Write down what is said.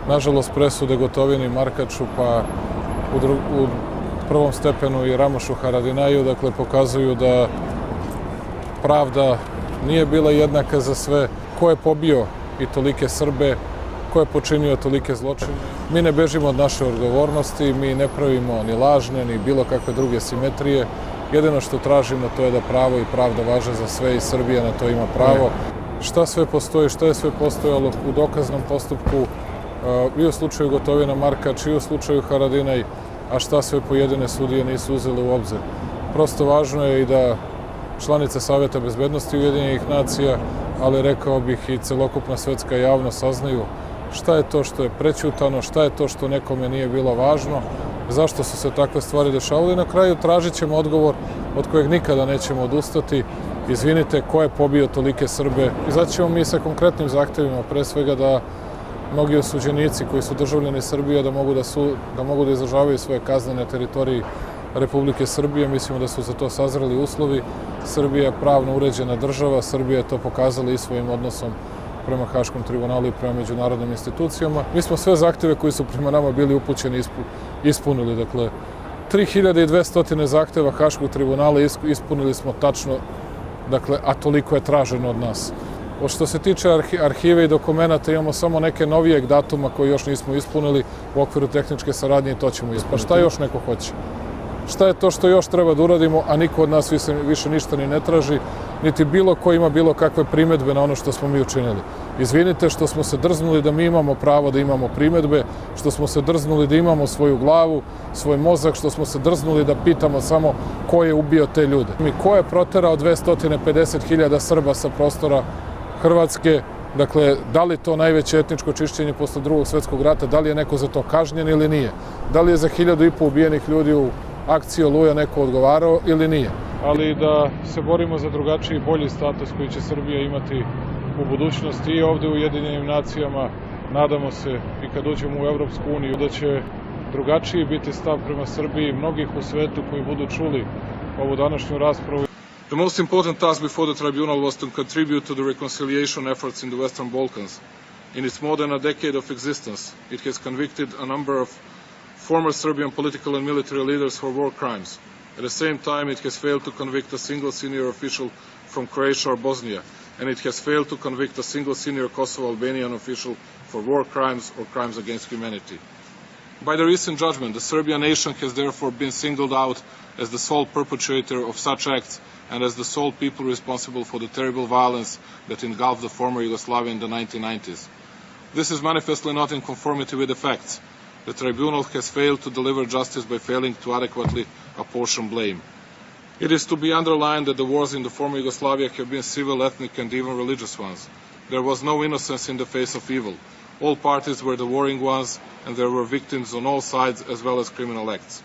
nažalost, presude Gotovini i Markaču, pa u prvom stepenu i Ramošu Haradinaju, dakle, pokazuju da pravda nije bila jednaka za sve. Ko je pobio i tolike Srbe, ko je počinio tolike zločine. Mi ne bežimo od naše odgovornosti, mi ne pravimo ni lažne, ni bilo kakve druge simetrije. Jedino što tražimo to je da pravo i pravda važe za sve i Srbija na to ima pravo. Šta sve postoji, šta je sve postojalo u dokaznom postupku i u slučaju Gotovina, Markač i u slučaju Haradinaj, a šta sve pojedine sudije nisu uzeli u obzir. Prosto važno je i da članice Saveta bezbednosti Ujedinjenih nacija, ali rekao bih i celokupna svetska javnost saznaju šta je to što je prećutano, šta je to što nekome nije bilo važno, zašto su se takve stvari dešavale i na kraju tražit ćemo odgovor od kojeg nikada nećemo odustati. Izvinite, ko je pobio tolike Srbe? Izaćemo mi sa konkretnim zahtevima, pre svega da mnogi osuđenici koji su državljani Srbije da mogu da izdržavaju svoje kazne na teritoriji Republike Srbije. Mislimo da su za to sazreli uslovi. Srbija je pravno uređena država, Srbija je to pokazala i svojim odnosom prema Haškom tribunalu i prema međunarodnim institucijama. Mi smo sve zahteve koji su prema nama bili upućeni ispunili. Dakle, 3200 zahteva Haškog tribunala ispunili smo tačno, dakle, a toliko je traženo od nas. Što se tiče arhive i dokumenta, imamo samo neke novijeg datuma koji još nismo ispunili u okviru tehničke saradnje i to ćemo ispuniti. Pa šta još neko hoće? Šta je to što još treba da uradimo, a niko od nas više ništa ni ne traži, niti bilo ko ima bilo kakve primedbe na ono što smo mi učinili. Izvinite što smo se drznuli da mi imamo pravo da imamo primedbe, što smo se drznuli da imamo svoju glavu, svoj mozak, što smo se drznuli da pitamo samo ko je ubio te ljude. Ko je proterao 250.000 Srba sa prostora Hrvatske, dakle, da li to najveće etničko čišćenje posle Drugog svjetskog rata, da li je neko za to kažnjen ili nije? Da li je za 1.500 ubijenih ljudi u akciji Oluja neko odgovarao ili nije? Ali da se borimo za drugačiji i bolji status koji će Srbija imati u budućnosti i ovde u Ujedinjenim nacijama. Nadamo se i kad uđemo u Evropsku uniju da će drugačiji biti stav prema Srbiji mnogih u svetu koji budu čuli ovu današnju raspravu. The most important task before the tribunal was to contribute to the reconciliation efforts in the Western Balkans. In its more than a decade of existence, it has convicted a number of former Serbian political and military leaders for war crimes. At the same time, it has failed to convict a single senior official from Croatia or Bosnia, and it has failed to convict a single senior Kosovo-Albanian official for war crimes or crimes against humanity. By the recent judgment, the Serbian nation has therefore been singled out as the sole perpetrator of such acts and as the sole people responsible for the terrible violence that engulfed the former Yugoslavia in the 1990s. This is manifestly not in conformity with the facts. The tribunal has failed to deliver justice by failing to adequately apportion blame. It is to be underlined that the wars in the former Yugoslavia have been civil, ethnic, and even religious ones. There was no innocence in the face of evil. All parties were the warring ones, and there were victims on all sides as well as criminal acts.